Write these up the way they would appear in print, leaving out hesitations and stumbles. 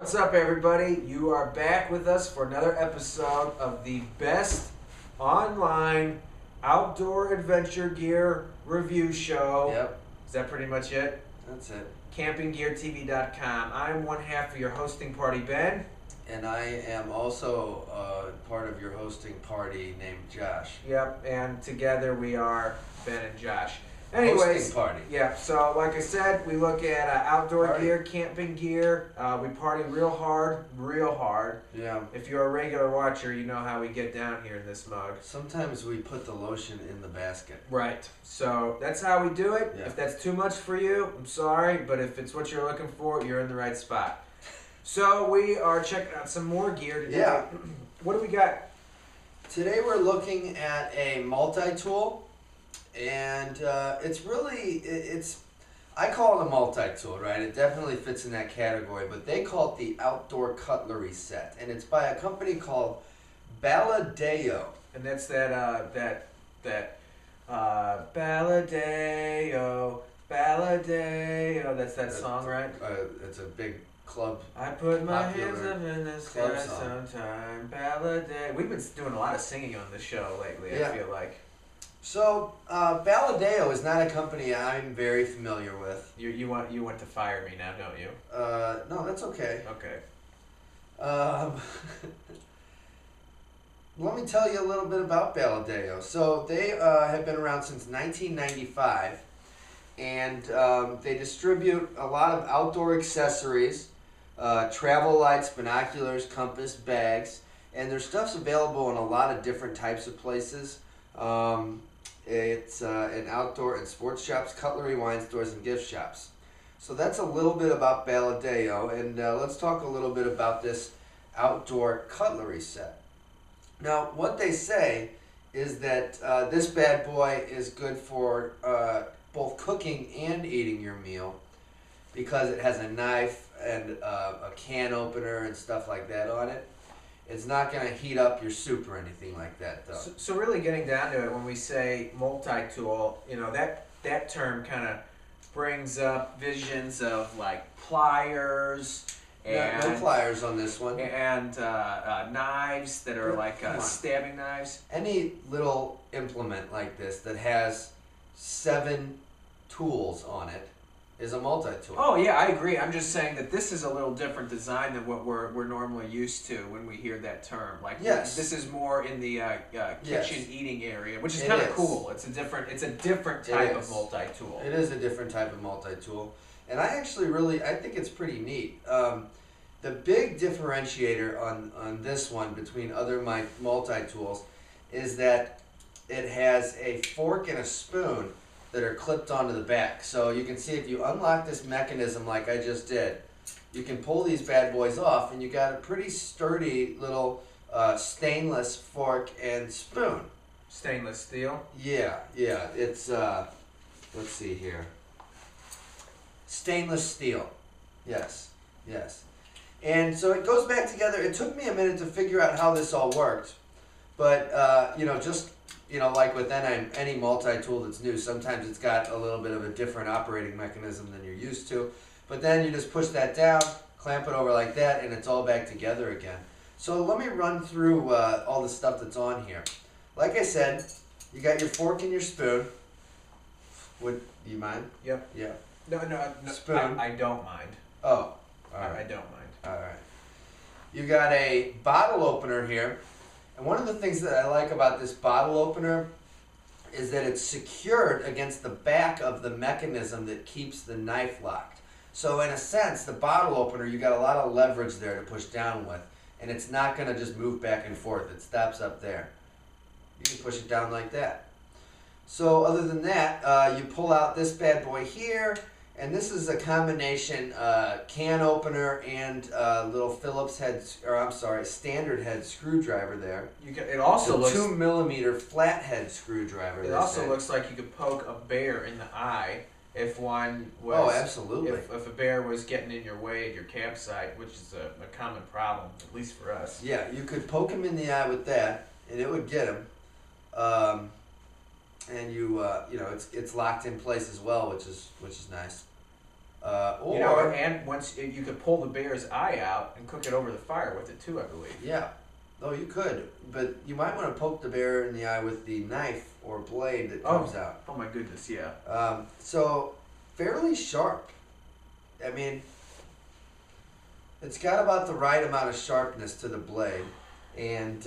What's up, everybody? You are back with us for another episode of the best online outdoor adventure gear review show. Yep. Is that pretty much it? That's it. CampingGearTV.com. I'm one half of your hosting party, Ben. And I am also part of your hosting party named Josh. Yep, and together we are Ben and Josh. Hosting Anyways, party. yeah, so like I said, we look at outdoor Party. gear, camping gear. We party real hard. Yeah. If you're a regular watcher, you know how we get down here in this mug. Sometimes we put the lotion in the basket. Right. So that's how we do it. Yeah. If that's too much for you, I'm sorry, but if it's what you're looking for, you're in the right spot. So we are checking out some more gear today. Yeah. What do we got? Today we're looking at a multi-tool. And I call it a multi-tool, right? It definitely fits in that category, but they call it the Outdoor Cutlery Set. And it's by a company called Baladeo. And that's Baladeo, that's that song, right? It's a big club. I put my popular hands up in the club sky song. sometime, Baladeo. We've been doing a lot of singing on this show lately, Yeah. I feel like. So, Baladeo is not a company I'm very familiar with. You want to fire me now, don't you? No, that's okay. Okay. Let me tell you a little bit about Baladeo. So, they have been around since 1995, and they distribute a lot of outdoor accessories, travel lights, binoculars, compass, bags, and their stuff's available in a lot of different types of places. It's in outdoor and sports shops, cutlery, wine stores, and gift shops. So that's a little bit about Baladeo, and let's talk a little bit about this outdoor cutlery set. Now, what they say is that this bad boy is good for both cooking and eating your meal because it has a knife and a can opener and stuff like that on it. It's not going to heat up your soup or anything like that, though. So really getting down to it, when we say multi-tool, that term kind of brings up visions of like pliers and No pliers on this one. and knives that are like Come on. stabbing knives. Any little implement like this that has 7 tools on it is a multi-tool. Oh yeah, I agree. I'm just saying that this is a little different design than what we're normally used to when we hear that term. Like Yes. this is more in the kitchen Yes. eating area, which is It kind of is. cool. It's a different type of is. multi-tool. It is a different type of multi-tool. And I actually I think it's pretty neat. The big differentiator on this one between other multi-tools is that it has a fork and a spoon that are clipped onto the back. So you can see if you unlock this mechanism like I just did, you can pull these bad boys off and you got a pretty sturdy little stainless fork and spoon. Stainless steel. Yeah, it's, let's see here. Stainless steel. Yes. And so it goes back together. It took me a minute to figure out how this all worked. But, like with any multi-tool that's new, sometimes it's got a little bit of a different operating mechanism than you're used to. But then you just push that down, clamp it over like that, and it's all back together again. So let me run through all the stuff that's on here. Like I said, you got your fork and your spoon. Would you mind? Yep. Yeah. No. Spoon. I don't mind. Oh, all I right. don't mind. All right. You got a bottle opener here. And one of the things that I like about this bottle opener is that it's secured against the back of the mechanism that keeps the knife locked. So in a sense, the bottle opener, you got a lot of leverage there to push down with. And it's not going to just move back and forth. It stops up there. You can push it down like that. So other than that, you pull out this bad boy here. And this is a combination can opener and little Phillips standard head screwdriver there. It also looks 2 millimeter flathead screwdriver. It also looks like you could poke a bear in the eye if one was. Oh, absolutely. If a bear was getting in your way at your campsite, which is a common problem, at least for us. Yeah, you could poke him in the eye with that, and it would get him. And it's locked in place as well, which is nice. Or You know, and once you could pull the bear's eye out and cook it over the fire with it too, I believe. yeah, oh, you could, but you might want to poke the bear in the eye with the knife or blade that comes out. Oh my goodness, yeah. So fairly sharp. I mean, it's got about the right amount of sharpness to the blade, and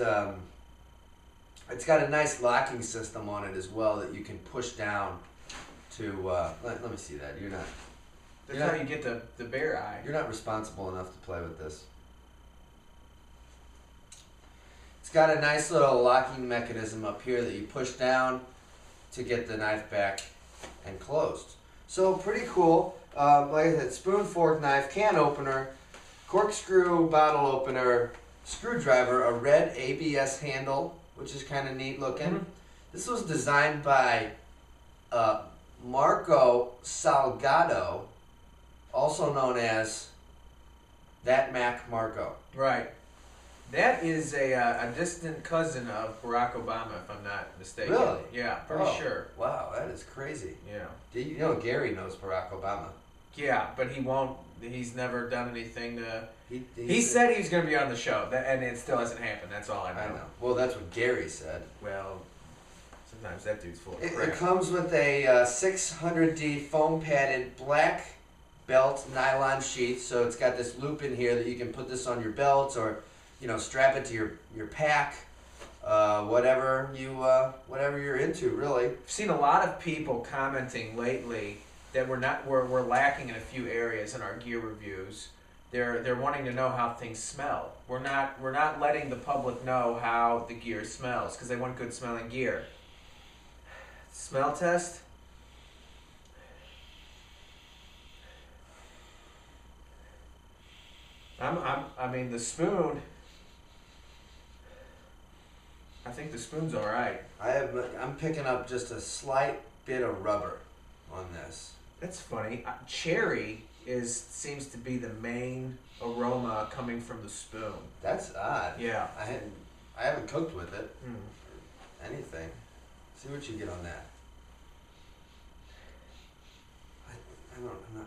it's got a nice locking system on it as well that you can push down to. Let me see that. You're not. That's how you get the bear eye. You're not responsible enough to play with this. It's got a nice little locking mechanism up here that you push down to get the knife back and closed. So pretty cool. Like I said, spoon, fork, knife, can opener, corkscrew, bottle opener, screwdriver, a red ABS handle, which is kind of neat looking. Mm-hmm. This was designed by Marco Salgado, also known as That Mac Marco. Right. That is a distant cousin of Barack Obama, if I'm not mistaken. Really? Yeah, pretty sure. Wow, that is crazy. Yeah. You know Gary knows Barack Obama. Yeah, but he won't. He's never done anything to. He said he was going to be on the show, and it still hasn't happened. That's all I know. I know. Well, that's what Gary said. Well, sometimes that dude's full of It crap. comes with a 600D foam padded black belt nylon sheath, so it's got this loop in here that you can put this on your belt or, strap it to your pack, whatever you're into, really. I've seen a lot of people commenting lately that we're lacking in a few areas in our gear reviews. They're wanting to know how things smell. We're not letting the public know how the gear smells because they want good smelling gear. Smell test. I mean the spoon. I think the spoon's all right. I'm picking up just a slight bit of rubber on this. That's funny. Cherry seems to be the main aroma coming from the spoon. That's odd. Yeah. I haven't cooked with it. Mm. Anything. See what you get on that. I'm not.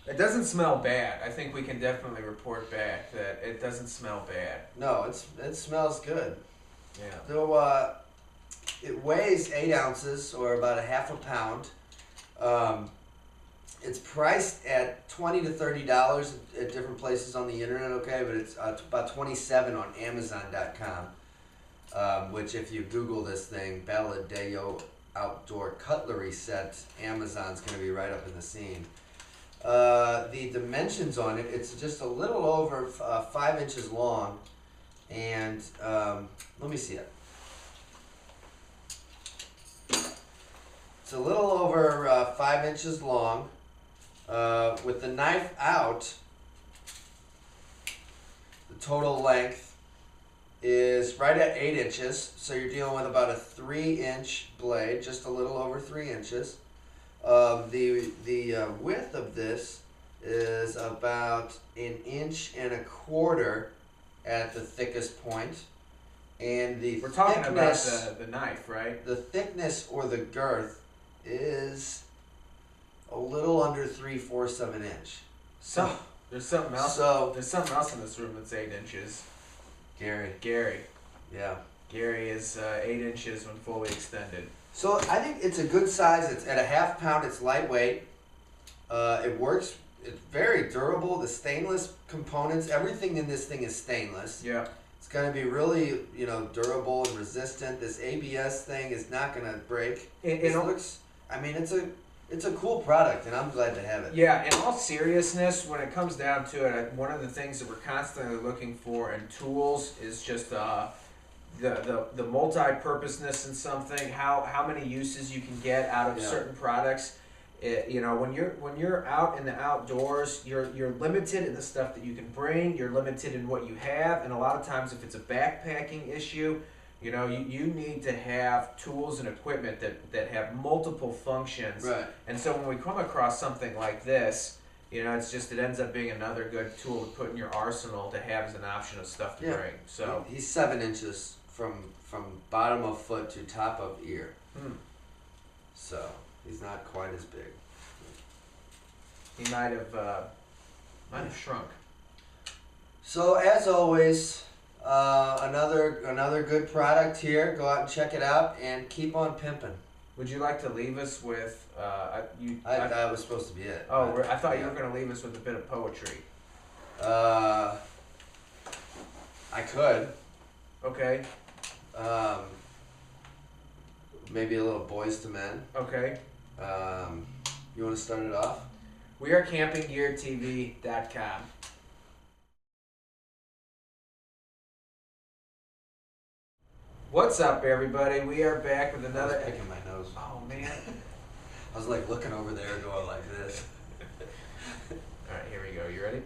It doesn't smell bad. I think we can definitely report back that it doesn't smell bad. No, it smells good. Yeah. Though it weighs 8 ounces or about a half a pound. It's priced at $20 to $30 at different places on the internet, okay? But it's about $27 on Amazon.com, which if you Google this thing, Baladeo Outdoor Cutlery Set, Amazon's going to be right up in the scene. The dimensions on it, it's just a little over 5 inches long, and let me see it. It's a little over 5 inches long. With the knife out, the total length is right at 8 inches, so you're dealing with about a 3-inch blade, just a little over 3 inches. The width of this is about 1.25 inches at the thickest point, and We're talking thickness, about the knife, right? the thickness or the girth is a little under 3/4 of an inch. So There's something else. There's something else in this room that's 8 inches. Gary. Yeah. Gary is 8 inches when fully extended. So I think it's a good size. It's at a half pound. It's lightweight. It works. It's very durable. The stainless components, everything in this thing is stainless. Yeah. It's going to be really, durable and resistant. This ABS thing is not going to break. It looks. I mean, it's a cool product, and I'm glad to have it. Yeah, in all seriousness, when it comes down to it, one of the things that we're constantly looking for in tools is just the multi-purposeness in something, how many uses you can get out of certain products. When you're out in the outdoors, you're limited in the stuff that you can bring. You're limited in what you have, and a lot of times, if it's a backpacking issue, you need to have tools and equipment that have multiple functions. Right. And so when we come across something like this, it ends up being another good tool to put in your arsenal to have as an option of stuff to bring. So he's 7 inches from bottom of foot to top of ear. So he's not quite as big. he might have shrunk. So as always, another good product here. Go out and check it out and keep on pimping. Would you like to leave us with I thought it was supposed to be it. Oh, I thought you were going to leave us with a bit of poetry. I could. Okay. Maybe a little Boys to Men. Okay. You want to start it off? We are campinggeartv.com. What's up, everybody? We are back with another. I was picking my nose. Oh man. I was like looking over there, going like this. All right, here we go. You ready?